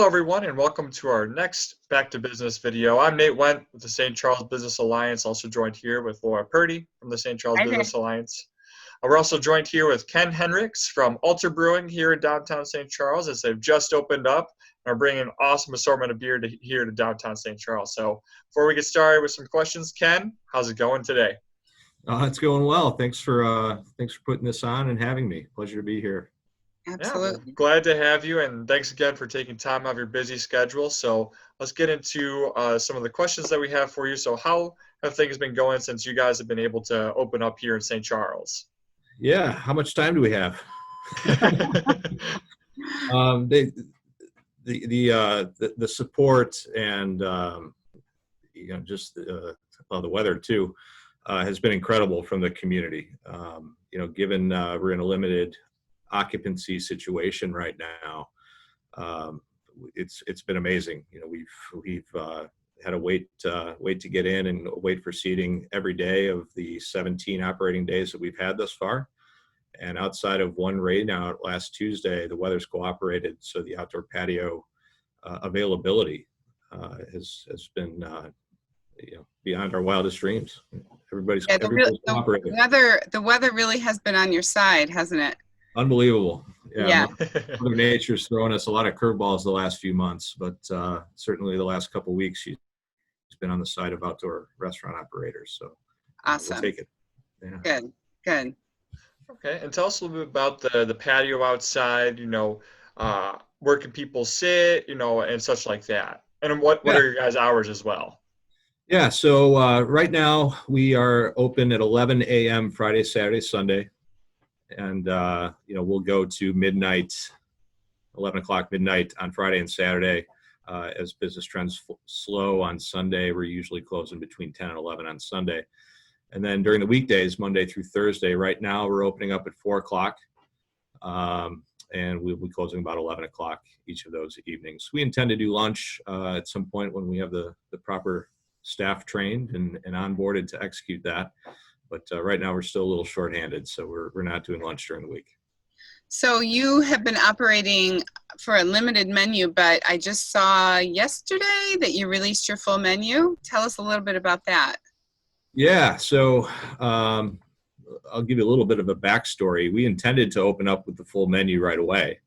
Hello, everyone, and welcome to our next Back to Business video. I'm Nate Went with the St. Charles Business Alliance, also joined here with Laura Purdy from the St. Charles Hi there. Business Alliance. We're also joined here with Ken Henricks from Alter Brewing here in downtown St. Charles, as they've just opened up and are bringing an awesome assortment of beer here to downtown St. Charles. So before we get started with some questions, Ken, how's it going today? It's going well. Thanks for putting this on and having me. Pleasure to be here. Absolutely. Yeah, glad to have you, and thanks again for taking time out of your busy schedule. So let's get into some of the questions that we have for you. So how have things been going since you guys have been able to open up here in St. Charles? Yeah, how much time do we have? The support and just the weather too has been incredible from the community. Given we're in a limited occupancy situation right now, it's been amazing. We've had to wait to get in and wait for seating every day of the 17 operating days that we've had thus far. And outside of one rain out last Tuesday, the weather's cooperated, so the outdoor patio availability has been beyond our wildest dreams. Everybody's cooperating. The weather really has been on your side, hasn't it? Unbelievable. Yeah. Mother Nature's thrown us a lot of curveballs the last few months, but certainly the last couple of weeks she's been on the side of outdoor restaurant operators. So awesome. We'll take it. Yeah. Good. Okay, and tell us a little bit about the patio outside. Where can people sit? And such like that. And what are your guys' hours as well? Yeah. So right now we are open at 11 a.m. Friday, Saturday, Sunday. And, we'll go to midnight, 11 o'clock midnight on Friday and Saturday. As business trends slow on Sunday, we're usually closing between 10 and 11 on Sunday. And then during the weekdays, Monday through Thursday, right now we're opening up at 4 o'clock. And we'll be closing about 11 o'clock each of those evenings. We intend to do lunch at some point when we have the proper staff trained and onboarded to execute that. But right now we're still a little shorthanded, so we're not doing lunch during the week. So you have been operating for a limited menu, but I just saw yesterday that you released your full menu. Tell us a little bit about that. Yeah, so I'll give you a little bit of a backstory. We intended to open up with the full menu right away,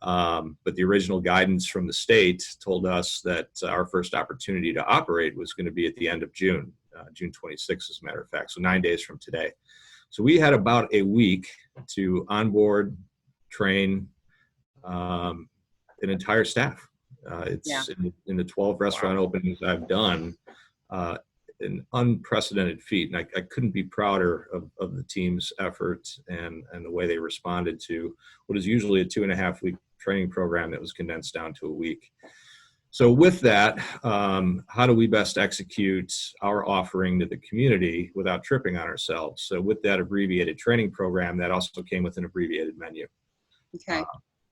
but the original guidance from the state told us that our first opportunity to operate was going to be at the end of June. June 26th, as a matter of fact, so 9 days from today. So we had about a week to onboard, train an entire staff. In the 12 restaurant openings I've done, an unprecedented feat, and I couldn't be prouder of the team's effort and the way they responded to what is usually a 2.5 week training program that was condensed down to a week. So with that, how do we best execute our offering to the community without tripping on ourselves? So with that abbreviated training program, that also came with an abbreviated menu. Okay.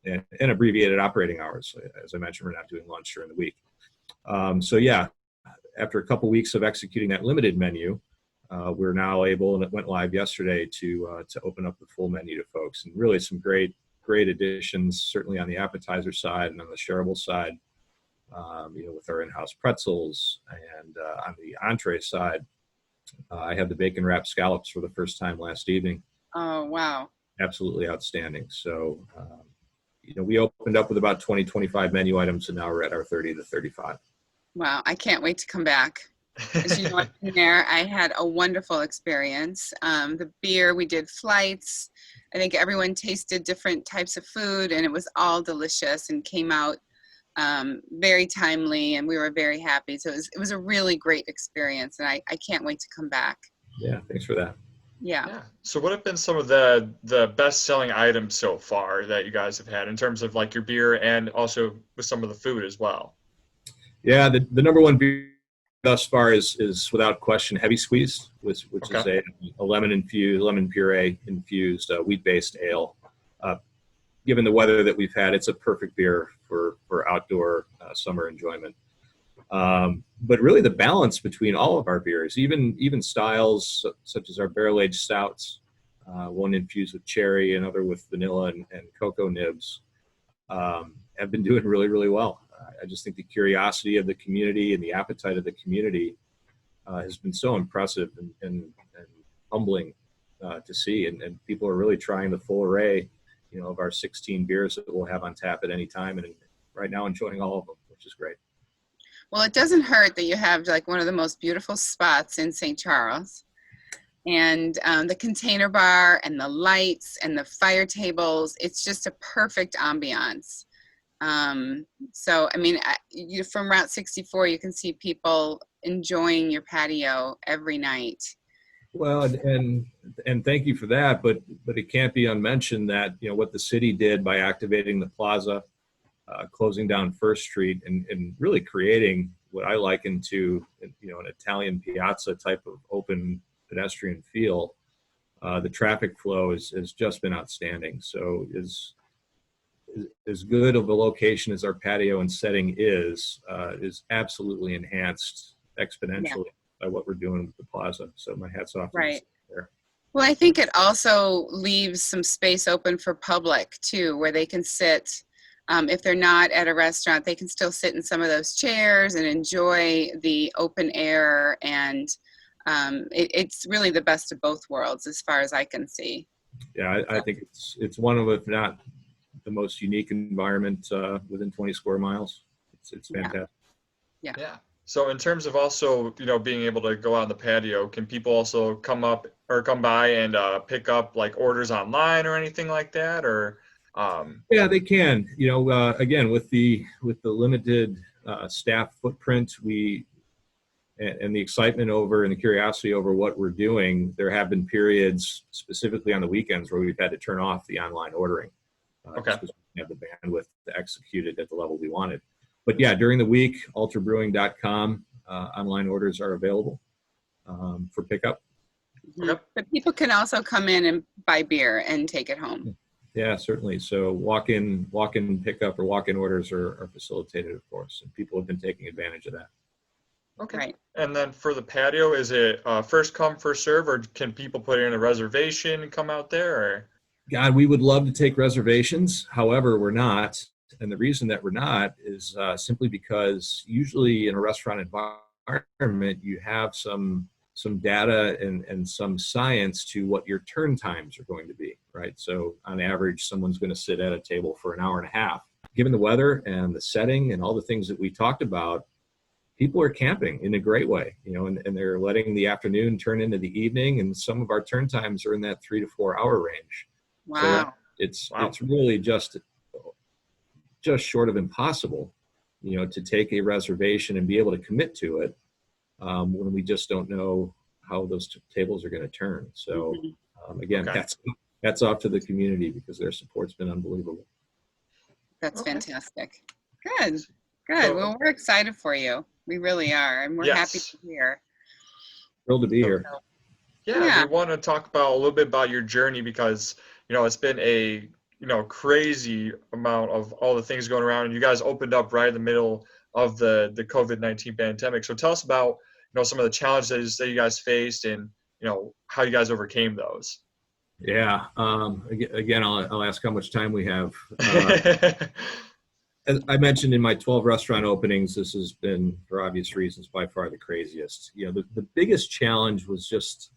And abbreviated operating hours. As I mentioned, we're not doing lunch during the week. After a couple weeks of executing that limited menu, we're now able, and it went live yesterday, to open up the full menu to folks. And really some great additions, certainly on the appetizer side and on the shareable side. With our in-house pretzels, and on the entree side, I had the bacon wrapped scallops for the first time last evening. Oh, wow. Absolutely outstanding. So, we opened up with about 20-25 menu items, and now we're at our 30 to 35. Wow, I can't wait to come back. As you know, in there, I had a wonderful experience. The beer, we did flights. I think everyone tasted different types of food, and it was all delicious and came out very timely, and we were very happy. So it was a really great experience, and I can't wait to come back. Yeah, thanks for that. Yeah. So what have been some of the best-selling items so far that you guys have had in terms of like your beer and also with some of the food as well? Yeah, the number one beer thus far is without question Heavy Squeezed, which is a lemon puree infused wheat-based ale. Given the weather that we've had, it's a perfect beer for outdoor summer enjoyment. But really the balance between all of our beers, even styles such as our barrel-aged stouts, one infused with cherry, another with vanilla and cocoa nibs, have been doing really, really well. I just think the curiosity of the community and the appetite of the community has been so impressive and humbling to see. And people are really trying the full array, of our 16 beers that we'll have on tap at any time. And right now enjoying all of them, which is great. Well, it doesn't hurt that you have like one of the most beautiful spots in St. Charles. And the container bar and the lights and the fire tables, it's just a perfect ambiance. So, I mean, from Route 64, you can see people enjoying your patio every night. Well, and thank you for that, but it can't be unmentioned that, what the city did by activating the plaza, closing down First Street, and really creating what I liken to, an Italian piazza type of open pedestrian feel. The traffic flow has just been outstanding. So as good of a location as our patio and setting is absolutely enhanced exponentially by what we're doing with the plaza. So my hat's off to Right. there. Well, I think it also leaves some space open for public too, where they can sit. If they're not at a restaurant, they can still sit in some of those chairs and enjoy the open air. And it's really the best of both worlds as far as I can see. Yeah, I think it's one of, if not the most unique environment within 20 square miles. It's fantastic. Yeah. So in terms of also, being able to go out on the patio, can people also come by and pick up like orders online or anything like that? Or yeah, they can. Again, with the limited staff footprint, and the excitement over and the curiosity over what we're doing, there have been periods specifically on the weekends where we've had to turn off the online ordering. Okay. Just because we have the bandwidth to execute it at the level we wanted. But yeah, during the week, alterbrewing.com, online orders are available for pickup. Okay. But people can also come in and buy beer and take it home. Yeah, certainly. So walk-in pickup or walk-in orders are facilitated, of course, and people have been taking advantage of that. Okay. Right. And then for the patio, is it first come, first serve, or can people put in a reservation and come out there? Or? God, we would love to take reservations. However, we're not. And the reason that we're not is simply because usually in a restaurant environment, you have some data and some science to what your turn times are going to be, right? So on average, someone's going to sit at a table for an hour and a half. Given the weather and the setting and all the things that we talked about, people are camping in a great way, and they're letting the afternoon turn into the evening, and some of our turn times are in that 3 to 4 hour range. Wow. So it's really just short of impossible, to take a reservation and be able to commit to it when we just don't know how those tables are going to turn. So again, Okay. that's off to the community because their support's been unbelievable. That's Okay. fantastic. Good. So- Well, we're excited for you. We really are. And we're happy Yes. to hear. Thrilled to be here. Yeah, we want to talk about a little bit about your journey because, it's been a, crazy amount of all the things going around. And you guys opened up right in the middle of the COVID-19 pandemic. So tell us about, some of the challenges that you guys faced and, how you guys overcame those. Yeah. Again, I'll ask how much time we have. As I mentioned in my 12 restaurant openings, this has been, for obvious reasons, by far the craziest. The biggest challenge was just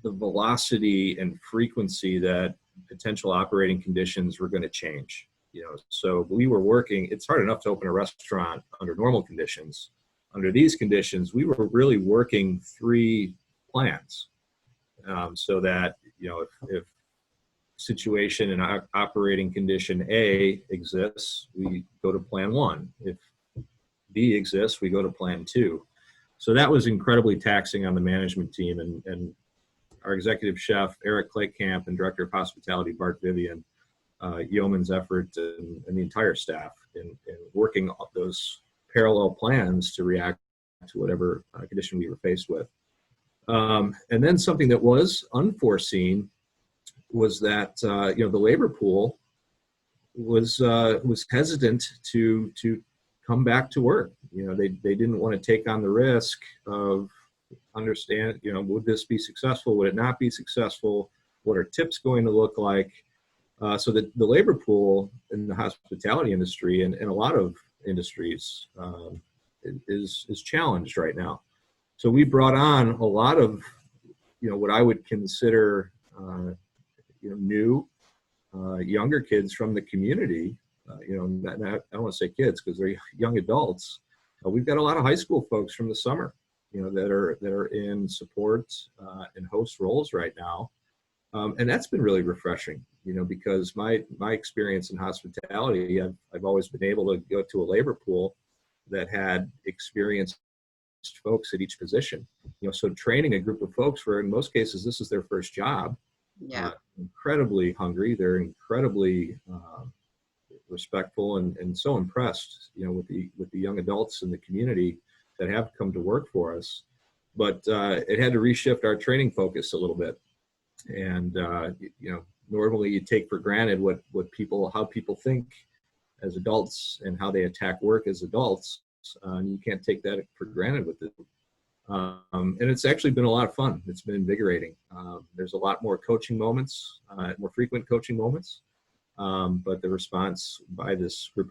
the velocity and frequency that potential operating conditions were going to change. So we were working, it's hard enough to open a restaurant under normal conditions. Under these conditions, we were really working 3 plans so that, if situation and operating condition A exists, we go to plan 1. If B exists, we go to plan 2. So that was incredibly taxing on the management team, and our executive chef, Eric Claykamp, and director of hospitality, Bart Vivian, yeoman's effort and the entire staff in working those parallel plans to react to whatever condition we were faced with. And then something that was unforeseen was that the labor pool was hesitant to come back to work. They didn't want to take on the risk of understand, would this be successful? Would it not be successful? What are tips going to look like? So that the labor pool in the hospitality industry and a lot of industries is challenged right now. So we brought on a lot of, what I would consider, new, younger kids from the community. I don't want to say kids because they're young adults. We've got a lot of high school folks from the summer, that are in support and host roles right now. And that's been really refreshing, because my experience in hospitality, I've always been able to go to a labor pool that had experienced folks at each position. So training a group of folks where in most cases this is their first job, incredibly hungry, they're incredibly respectful and so impressed, with the young adults in the community that have come to work for us. But it had to reshift our training focus a little bit. And normally you take for granted how people think as adults and how they attack work as adults. And you can't take that for granted with it. And it's actually been a lot of fun. It's been invigorating. There's a lot more coaching moments, more frequent coaching moments. But the response by this group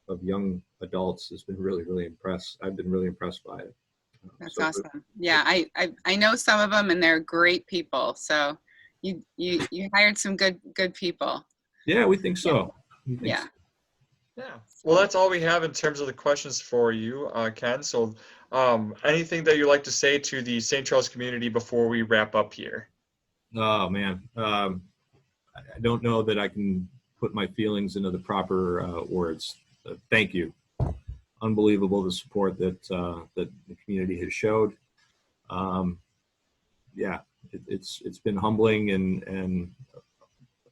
of young adults has been really, really impressed. I've been really impressed by it. That's awesome. Yeah, I know some of them, and they're great people. So you hired some good people. Yeah, we think so. Yeah. Yeah. Well, that's all we have in terms of the questions for you, Ken. So anything that you'd like to say to the St. Charles community before we wrap up here? Oh, man. I don't know that I can put my feelings into the proper words. Thank you. Unbelievable the support that the community has showed. It's been humbling and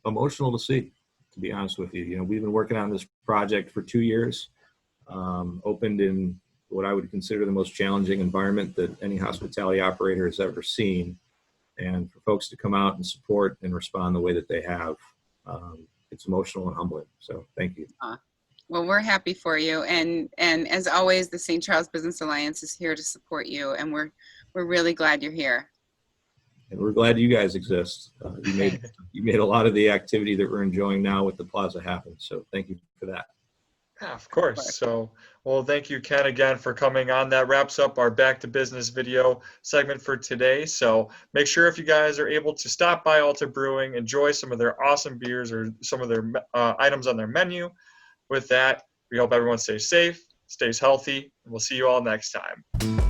emotional to see, to be honest with you. We've been working on this project for 2 years, opened in what I would consider the most challenging environment that any hospitality operator has ever seen. And for folks to come out and support and respond the way that they have, it's emotional and humbling. So thank you. Well, we're happy for you. And as always, the St. Charles Business Alliance is here to support you. And we're really glad you're here. And we're glad you guys exist. You made a lot of the activity that we're enjoying now with the plaza happen. So thank you for that. Yeah, of course. So, well, thank you, Ken, again for coming on. That wraps up our Back to Business video segment for today. So make sure if you guys are able to stop by Alter Brewing, enjoy some of their awesome beers or some of their items on their menu. With that, we hope everyone stays safe, stays healthy, and we'll see you all next time.